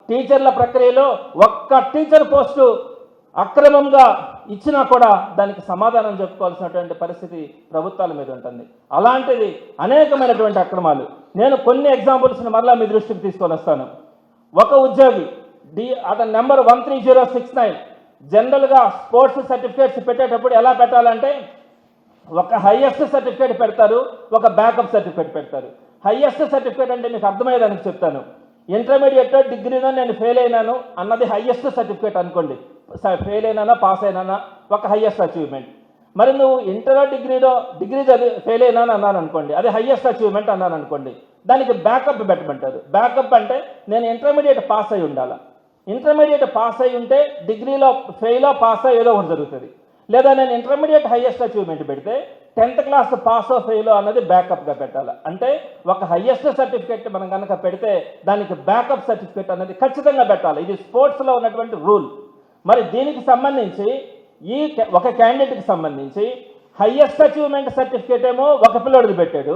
టీచర్ల ప్రక్రియలో ఒక్క టీచర్ పోస్టు అక్రమంగా ఇచ్చినా కూడా దానికి సమాధానం చెప్పుకోవాల్సినటువంటి పరిస్థితి ప్రభుత్వాల మీద ఉంటుంది. అలాంటిది అనేకమైనటువంటి అక్రమాలు. నేను కొన్ని ఎగ్జాంపుల్స్ని మరలా మీ దృష్టికి తీసుకొని వస్తాను. ఒక ఉద్యోగి అతని నెంబర్ 13069 జనరల్గా స్పోర్ట్స్ సర్టిఫికేట్స్ పెట్టేటప్పుడు ఎలా పెట్టాలంటే ఒక హైయెస్ట్ సర్టిఫికేట్ పెడతారు, ఒక బ్యాకప్ సర్టిఫికేట్ పెడతారు. హైయెస్ట్ సర్టిఫికేట్ అంటే మీకు అర్థమయ్యేదానికి చెప్తాను. ఇంటర్మీడియట్ డిగ్రీలో నేను ఫెయిల్ అయినాను అన్నది హైయెస్ట్ సర్టిఫికేట్ అనుకోండి. ఫెయిల్ అయినానా పాస్ అయినానా ఒక హైయెస్ట్ అచీవ్మెంట్. మరి నువ్వు ఇంటర్ డిగ్రీ చదివి ఫెయిల్ అయినాను అన్నాను అనుకోండి, అది హైయెస్ట్ అచీవ్మెంట్ అన్నాను అనుకోండి. దానికి బ్యాకప్ పెట్టమంటారు. బ్యాకప్ అంటే నేను ఇంటర్మీడియట్ పాస్ అయి ఉండాలి. ఇంటర్మీడియట్ పాస్ అయి ఉంటే డిగ్రీలో ఫెయిలో పాస్ ఏదో ఒకటి జరుగుతుంది. లేదా నేను ఇంటర్మీడియట్ హైయెస్ట్ అచీవ్మెంట్ పెడితే 10th క్లాస్ పాస్ ఫెయిలో అన్నది బ్యాకప్గా పెట్టాలి. అంటే ఒక హైయెస్ట్ సర్టిఫికేట్ మనం కనుక పెడితే దానికి బ్యాకప్ సర్టిఫికేట్ అనేది ఖచ్చితంగా పెట్టాలి. ఇది స్పోర్ట్స్లో ఉన్నటువంటి రూల్. మరి దీనికి సంబంధించి ఒక క్యాండిడేట్కి సంబంధించి హైయెస్ట్ అచీవ్మెంట్ సర్టిఫికేట్ ఏమో ఒక పిల్లోడిది పెట్టాడు,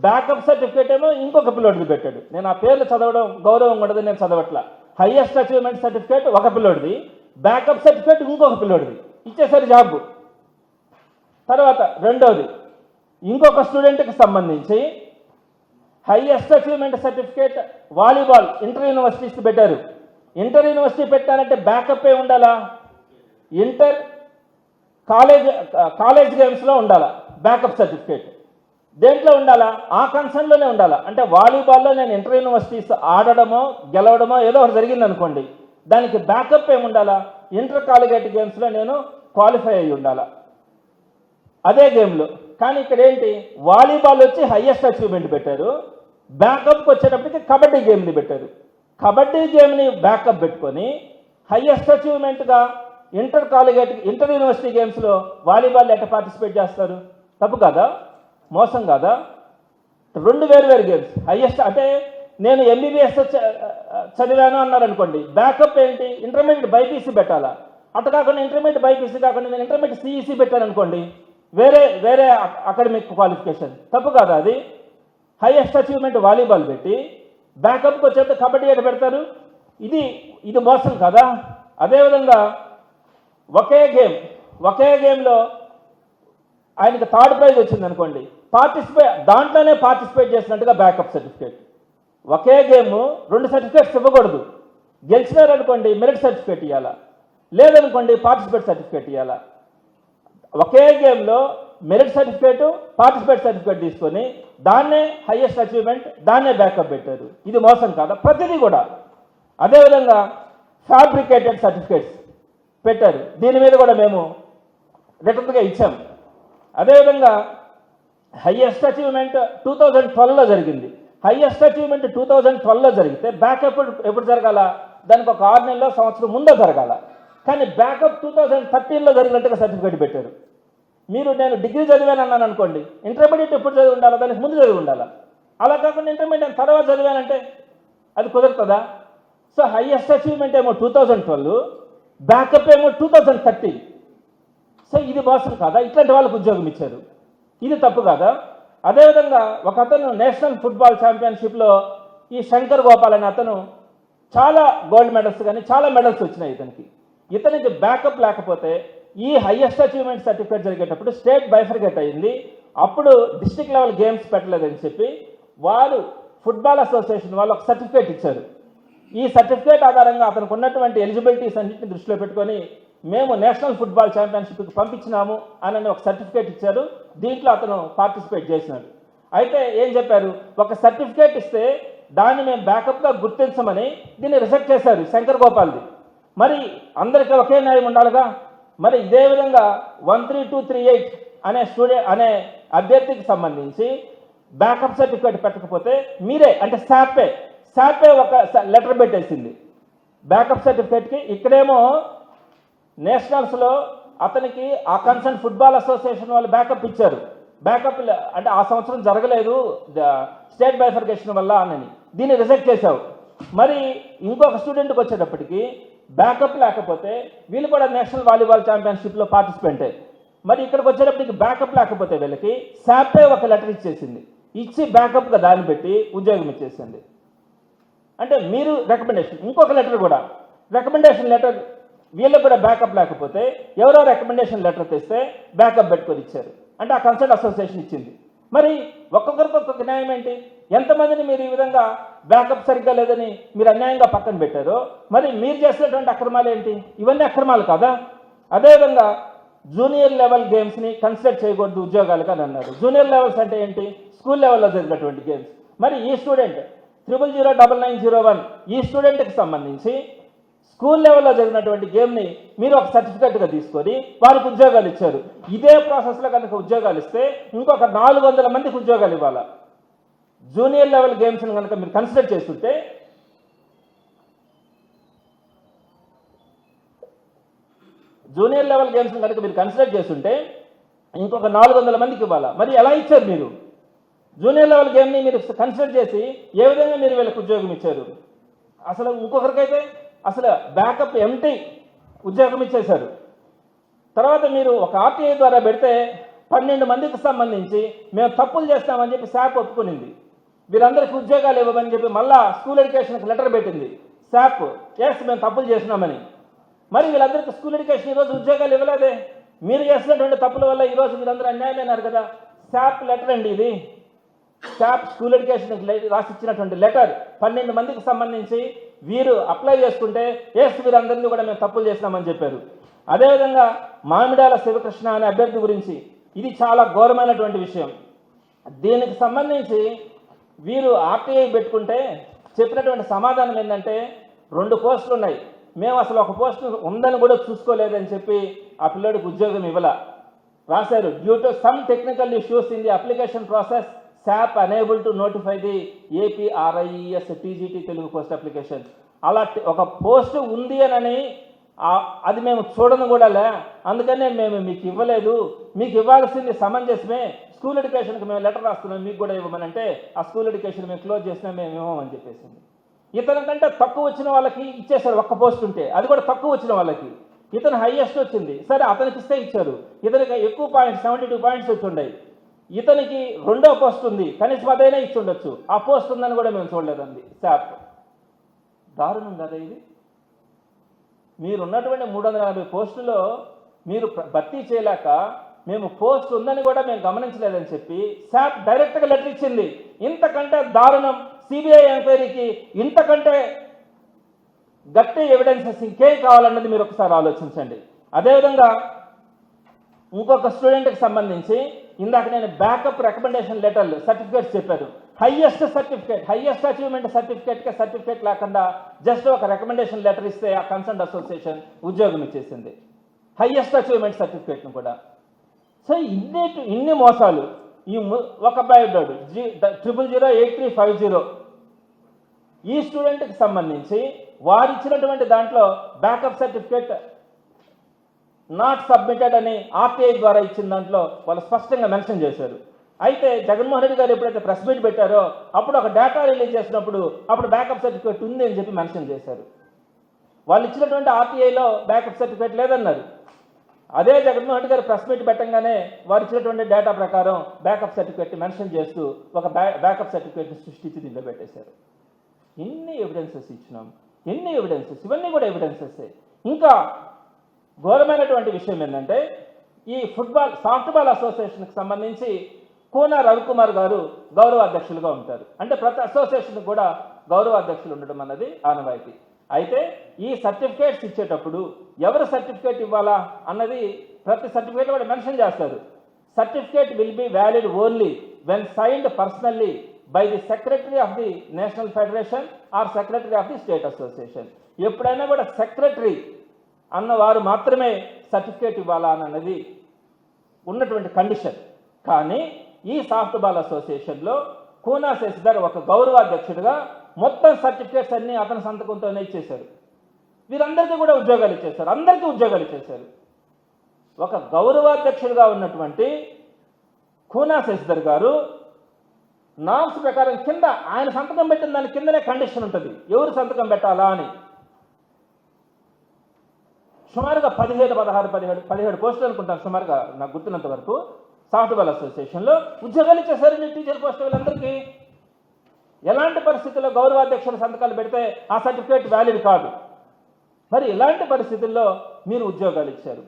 బ్యాకప్ సర్టిఫికేట్ ఏమో ఇంకొక పిల్లోడిది పెట్టాడు. నేను ఆ పేర్లు చదవడం గౌరవం ఉండదు, నేను చదవట్లా. హైయెస్ట్ అచీవ్మెంట్ సర్టిఫికేట్ ఒక పిల్లోడిది, బ్యాకప్ సర్టిఫికేట్ ఇంకొక పిల్లోడిది. ఇచ్చేసరి జాబ్. తర్వాత రెండోది, ఇంకొక స్టూడెంట్కి సంబంధించి highest achievement certificate volleyball inter universities పెట్టారు. ఇంటర్ యూనివర్సిటీ పెట్టాలంటే బ్యాకప్ ఏ ఉండాలా? ఇంటర్ కాలేజ్ గేమ్స్లో ఉండాలా బ్యాకప్ సర్టిఫికేట్. దేంట్లో ఉండాలా? ఆ కన్సర్న్లోనే ఉండాలా. అంటే వాలీబాల్లో నేను ఇంటర్ యూనివర్సిటీస్ ఆడడమో గెలవడమో ఏదో ఒకటి జరిగింది అనుకోండి, దానికి బ్యాకప్ ఏముండాలా? ఇంటర్ కాలేజ్ గేమ్స్లో నేను క్వాలిఫై అయ్యి ఉండాలా అదే గేమ్లో. కానీ ఇక్కడ ఏంటి, వాలీబాల్ వచ్చి హైయెస్ట్ అచీవ్మెంట్ పెట్టారు, బ్యాకప్కి వచ్చేటప్పటికి కబడ్డీ గేమ్ని పెట్టారు. కబడ్డీ గేమ్ని బ్యాకప్ పెట్టుకొని హైయెస్ట్ అచీవ్మెంట్గా ఇంటర్ యూనివర్సిటీ గేమ్స్లో వాలీబాల్ ఎట్లా పార్టిసిపేట్ చేస్తారు? తప్పు కాదా? మోసం కాదా? రెండు వేరు గేమ్స్. హైయెస్ట్ అంటే నేను ఎంబీబీఎస్ చదివాను అన్నారనుకోండి, బ్యాకప్ ఏంటి? ఇంటర్మీడియట్ బైపీసీ పెట్టాలా? అటు కాకుండా ఇంటర్మీడియట్ బైపీసీ కాకుండా నేను ఇంటర్మీడియట్ సిఈసీ పెట్టాను అనుకోండి, వేరే అకాడమిక్ క్వాలిఫికేషన్. తప్పు కాదా అది? హైయెస్ట్ అచీవ్మెంట్ వాలీబాల్ పెట్టి బ్యాకప్కి వచ్చేటప్పుడు కబడ్డీ ఎట్లా పెడతారు? ఇది మోసం కదా? అదేవిధంగా ఒకే గేమ్లో ఆయనకి థర్డ్ ప్రైజ్ వచ్చింది అనుకోండి, దాంట్లోనే పార్టిసిపేట్ చేసినట్టుగా బ్యాకప్ సర్టిఫికేట్. ఒకే గేమ్ 2 సర్టిఫికేట్స్ ఇవ్వకూడదు. గెలిచినారనుకోండి మెరిట్ సర్టిఫికేట్ ఇవ్వాలా, లేదనుకోండి పార్టిసిపేట్ సర్టిఫికేట్ ఇవ్వాలా. ఒకే గేమ్లో మెరిట్ సర్టిఫికేట్ పార్టిసిపేట్ సర్టిఫికేట్ తీసుకొని దాన్నే హైయెస్ట్ అచీవ్మెంట్, దాన్నే బ్యాకప్ పెట్టారు. ఇది మోసం కాదా? ప్రతిదీ కూడా. అదేవిధంగా ఫ్యాబ్రికేటెడ్ సర్టిఫికేట్స్ పెట్టారు. దీని మీద కూడా మేము రిటర్న్గా ఇచ్చాం. అదేవిధంగా హైయెస్ట్ అచీవ్మెంట్ 2012లో జరిగింది. హైయెస్ట్ అచీవ్మెంట్ 2012లో జరిగితే బ్యాకప్ ఎప్పుడు జరగాల? దానికి ఒక 6 నెలల్లో సంవత్సరం ముందే జరగాల. కానీ బ్యాకప్ 2013లో జరిగినట్టుగా సర్టిఫికేట్ పెట్టారు. నేను డిగ్రీ చదివాను అన్నాను అనుకోండి, ఇంటర్మీడియట్ ఎప్పుడు చదివి ఉండాలా? దానికి ముందు చదివి ఉండాలా. అలా కాకుండా ఇంటర్మీడియట్ తర్వాత చదివానంటే అది కుదరుతుందా? సో హైయెస్ట్ అచీవ్మెంట్ ఏమో 2012, బ్యాకప్ ఏమో 2013. సో ఇది మోసం కాదా? ఇట్లాంటి వాళ్ళకు ఉద్యోగం ఇచ్చారు. ఇది తప్పు కాదా? అదేవిధంగా ఒక అతను నేషనల్ ఫుట్బాల్ ఛాంపియన్షిప్లో ఈ శంకర్ గోపాల్ అనే అతను చాలా గోల్డ్ మెడల్స్ కానీ చాలా మెడల్స్ వచ్చినాయి ఇతనికి బ్యాకప్ లేకపోతే ఈ హైయెస్ట్ అచీవ్మెంట్ సర్టిఫికేట్ జరిగేటప్పుడు స్టేట్ బైఫర్గేట్ అయింది. అప్పుడు డిస్ట్రిక్ట్ లెవెల్ గేమ్స్ పెట్టలేదని చెప్పి వారు ఫుట్బాల్ అసోసియేషన్ వాళ్ళు ఒక సర్టిఫికేట్ ఇచ్చారు. ఈ సర్టిఫికేట్ ఆధారంగా అతనికి ఉన్నటువంటి ఎలిజిబిలిటీస్ అన్నింటిని దృష్టిలో పెట్టుకొని మేము నేషనల్ ఫుట్బాల్ ఛాంపియన్షిప్కి పంపించినాము అని ఒక సర్టిఫికేట్ ఇచ్చారు. దీంట్లో అతను పార్టిసిపేట్ చేసినాడు. అయితే ఏం చెప్పారు, ఒక సర్టిఫికేట్ ఇస్తే దాన్ని మేము బ్యాకప్గా గుర్తించమని దీన్ని రిజెక్ట్ చేశారు శంకర్ గోపాల్ది. మరి అందరికీ ఒకే న్యాయం ఉండాలిగా. మరి ఇదే విధంగా 13238 అనే అభ్యర్థికి సంబంధించి బ్యాకప్ సర్టిఫికేట్ పెట్టకపోతే మీరే అంటే శాపే ఒక లెటర్ పెట్టేసింది బ్యాకప్ సర్టిఫికేట్కి. ఇక్కడేమో నేషనల్స్లో అతనికి ఆ కన్సర్న్ ఫుట్బాల్ అసోసియేషన్ వాళ్ళు బ్యాకప్ ఇచ్చారు. బ్యాకప్ అంటే ఆ సంవత్సరం జరగలేదు స్టేట్ బైఫర్కేషన్ వల్ల అని దీన్ని రిజెక్ట్ చేశావు. మరి ఇంకొక స్టూడెంట్కి వచ్చేటప్పటికి బ్యాకప్ లేకపోతే వీళ్ళు కూడా నేషనల్ వాలీబాల్ ఛాంపియన్షిప్లో పార్టిసిపెంటే. మరి ఇక్కడికి వచ్చేటప్పటికి బ్యాకప్ లేకపోతే వీళ్ళకి శాపే ఒక లెటర్ ఇచ్చేసింది. ఇచ్చి బ్యాకప్గా దాన్ని పెట్టి ఉద్యోగం ఇచ్చేసింది. అంటే మీరు రికమెండేషన్, ఇంకొక లెటర్ కూడా రికమెండేషన్ లెటర్ వీళ్ళకి కూడా బ్యాకప్ లేకపోతే ఎవరో రికమెండేషన్ లెటర్ తెస్తే బ్యాకప్ పెట్టుకొని ఇచ్చారు. అంటే ఆ కన్సర్ట్ అసోసియేషన్ ఇచ్చింది. మరి ఒక్కొక్కరికి ఒక్కొక్క న్యాయం ఏంటి? ఎంతమందిని మీరు ఈ విధంగా బ్యాకప్ సరిగ్గా లేదని మీరు అన్యాయంగా పక్కన పెట్టారో మరి మీరు చేసినటువంటి అక్రమాలు ఏంటి? ఇవన్నీ అక్రమాలు కాదా? అదేవిధంగా జూనియర్ లెవెల్ గేమ్స్ని కన్సిడర్ చేయకూడదు ఉద్యోగాలుగా అని అన్నారు. జూనియర్ లెవెల్స్ అంటే ఏంటి? స్కూల్ లెవెల్లో జరిగినటువంటి గేమ్స్. మరి ఈ స్టూడెంట్ 000991 ఈ స్టూడెంట్కి సంబంధించి స్కూల్ లెవెల్లో జరిగినటువంటి గేమ్ని మీరు ఒక సర్టిఫికెట్గా తీసుకొని వారికి ఉద్యోగాలు ఇచ్చారు. ఇదే ప్రాసెస్లో కనుక ఉద్యోగాలు ఇస్తే ఇంకొక 400 మందికి ఉద్యోగాలు ఇవ్వాలి. జూనియర్ లెవెల్ గేమ్స్ని కనుక మీరు కన్సిడర్ చేస్తుంటే ఇంకొక 400 మందికి ఇవ్వాలా. మరి ఎలా ఇచ్చారు మీరు? జూనియర్ లెవెల్ గేమ్ని మీరు కన్సిడర్ చేసి ఏ విధంగా మీరు వీళ్ళకి ఉద్యోగం ఇచ్చారు? అసలు ఇంకొకరికైతే అసలు బ్యాకప్ ఎంటీ ఉద్యోగం ఇచ్చేశారు. తర్వాత మీరు ఒక ఆర్టీఐ ద్వారా పెడితే 12 మందికి సంబంధించి మేము తప్పులు చేస్తామని చెప్పి శాప్ ఒప్పుకునింది. వీరందరికీ ఉద్యోగాలు ఇవ్వమని చెప్పి మళ్ళా స్కూల్ ఎడ్యుకేషన్కి లెటర్ పెట్టింది శాప్. ఎస్ మేము తప్పులు చేసినామని. మరి వీళ్ళందరికీ స్కూల్ ఎడ్యుకేషన్ ఈరోజు ఉద్యోగాలు ఇవ్వలేదే. మీరు చేసినటువంటి తప్పుల వల్ల ఈరోజు వీరందరూ అన్యాయమైనారు కదా. శాప్ లెటర్ అండి ఇది. శాప్ స్కూల్ ఎడ్యుకేషన్కి రాసిచ్చినటువంటి లెటర్ 12 మందికి సంబంధించి వీరు అప్లై చేసుకుంటే ఎస్ వీరందరినీ కూడా మేము తప్పులు చేసినామని చెప్పారు. అదేవిధంగా మామిడాల శివకృష్ణ అనే అభ్యర్థి గురించి ఇది చాలా ఘోరమైనటువంటి విషయం. దీనికి సంబంధించి వీరు ఆర్టీఐ పెట్టుకుంటే చెప్పినటువంటి సమాధానం ఏంటంటే 2 పోస్టులు ఉన్నాయి, మేము అసలు ఒక పోస్ట్ ఉందని కూడా చూసుకోలేదని చెప్పి ఆ పిల్లడికి ఉద్యోగం ఇవ్వాల రాశారు. Due to some technical issues in the application process SAP unable to notify the APRIES TGT Telugu post application. అలా ఒక పోస్ట్ ఉంది అని అది మేము చూడను కూడాలే, అందుకనే మేము మీకు ఇవ్వలేదు. మీకు ఇవ్వాల్సింది సమంజసమే. స్కూల్ ఎడ్యుకేషన్కి మేము లెటర్ రాస్తున్నాం మీకు కూడా ఇవ్వమని అంటే ఆ స్కూల్ ఎడ్యుకేషన్ మేము క్లోజ్ చేసినా మేము ఇవ్వమని చెప్పేసింది. ఇతని కంటే తక్కువ వచ్చిన వాళ్ళకి ఇచ్చేశారు. ఒక్క పోస్ట్ ఉంటే అది కూడా తక్కువ వచ్చిన వాళ్ళకి. ఇతను హైయెస్ట్ వచ్చింది, సరే అతనికి ఇస్తే ఇచ్చారు. ఇతనికి ఎక్కువ పాయింట్స్ 72 పాయింట్స్ వచ్చి ఉన్నాయి. ఇతనికి 2వ పోస్ట్ ఉంది, కనీసం అదైనా ఇచ్చి ఉండొచ్చు. ఆ పోస్ట్ ఉందని కూడా మేము చూడలేదండి శాప్. దారుణం కదా ఇది. మీరున్నటువంటి 340 పోస్టులో మీరు భర్తీ చేయలేక మేము పోస్ట్ ఉందని కూడా మేము గమనించలేదని చెప్పి శాప్ డైరెక్ట్గా లెటర్ ఇచ్చింది. ఇంతకంటే దారుణం సిబిఐ ఎంక్వైరీకి ఇంతకంటే గట్టి ఎవిడెన్సెస్ ఇంకేం కావాలన్నది మీరు ఒకసారి ఆలోచించండి. అదేవిధంగా ఇంకొక స్టూడెంట్కి సంబంధించి ఇందాక నేను బ్యాకప్ రికమెండేషన్ లెటర్లు సర్టిఫికేట్స్ చెప్పాను. Highest certificate, highest achievement certificate లేకుండా జస్ట్ ఒక రికమెండేషన్ లెటర్ ఇస్తే ఆ కన్సర్న్ అసోసియేషన్ ఉద్యోగం ఇచ్చేసింది, హైయెస్ట్ అచీవ్మెంట్ సర్టిఫికేట్ను కూడా. సో ఇన్ని మోసాలు. ఈ ఒక అబ్బాయి 000350 ఈ స్టూడెంట్కి సంబంధించి వారు ఇచ్చినటువంటి దాంట్లో బ్యాకప్ సర్టిఫికేట్ నాట్ సబ్మిటెడ్ అని ఆర్టీఐ ద్వారా ఇచ్చిన దాంట్లో వాళ్ళు స్పష్టంగా మెన్షన్ చేశారు. అయితే జగన్మోహన్ రెడ్డి గారు ఎప్పుడైతే ప్రెస్ మీట్ పెట్టారో అప్పుడు ఒక డేటా రిలీజ్ చేసినప్పుడు అప్పుడు బ్యాకప్ సర్టిఫికేట్ ఉంది అని చెప్పి మెన్షన్ చేశారు. వాళ్ళు ఇచ్చినటువంటి ఆర్టీఐలో బ్యాకప్ సర్టిఫికేట్ లేదన్నారు. అదే జగన్మోహన్ రెడ్డి గారు ప్రెస్ మీట్ పెట్టంగానే వారు ఇచ్చినటువంటి డేటా ప్రకారం బ్యాకప్ సర్టిఫికేట్ మెన్షన్ చేస్తూ ఒక బ్యాకప్ సర్టిఫికేట్ని సృష్టించి దీంట్లో పెట్టేశారు. ఎన్ని ఎవిడెన్సెస్ ఇచ్చినాం, ఎన్ని ఎవిడెన్సెస్, ఇవన్నీ కూడా ఎవిడెన్సెస్. ఇంకా ఘోరమైనటువంటి విషయం ఏంటంటే ఈ సాఫ్ట్బాల్ అసోసియేషన్కి సంబంధించి కూనా రవికుమార్ గారు గౌరవ అధ్యక్షులుగా ఉంటారు. అంటే ప్రతి అసోసియేషన్కి కూడా గౌరవ అధ్యక్షులు ఉండడం అన్నది ఆనవాయితీ. అయితే ఈ సర్టిఫికేట్స్ ఇచ్చేటప్పుడు ఎవరు సర్టిఫికేట్ ఇవ్వాలా అన్నది ప్రతి సర్టిఫికేట్ కూడా మెన్షన్ చేస్తారు. Certificate will be valid only when signed personally by the secretary of the national federation or secretary of the state association. ఎప్పుడైనా కూడా సెక్రటరీ అన్నవారు మాత్రమే సర్టిఫికేట్ ఇవ్వాలా అన్నది ఉన్నటువంటి కండిషన్. కానీ ఈ సాఫ్ట్బాల్ అసోసియేషన్లో కూనా శశిధర్ ఒక గౌరవాధ్యక్షుడిగా మొత్తం సర్టిఫికేట్స్ అన్నీ అతని సంతకంతోనే ఇచ్చేశారు. వీరందరికీ కూడా ఉద్యోగాలు ఇచ్చేశారు, అందరికీ ఉద్యోగాలు ఇచ్చేశారు. ఒక గౌరవాధ్యక్షుడిగా ఉన్నటువంటి కూనా శశిధర్ గారు నామ్స్ ప్రకారం కింద ఆయన సంతకం పెట్టిన దాని కిందనే కండిషన్ ఉంటుంది ఎవరు సంతకం పెట్టాలా అని. సుమారుగా 17 పోస్టులు అనుకుంటాను సుమారుగా నాకు గుర్తున్నంత వరకు సాఫ్ట్బాల్ అసోసియేషన్లో ఉద్యోగాలు ఇచ్చేసారు టీచర్ పోస్ట్ వీళ్ళందరికీ. ఎలాంటి పరిస్థితుల్లో గౌరవాధ్యక్షుల సంతకాలు పెడితే ఆ సర్టిఫికేట్ వ్యాలిడ్ కాదు. మరి ఇలాంటి పరిస్థితుల్లో మీరు ఉద్యోగాలు ఇచ్చారు.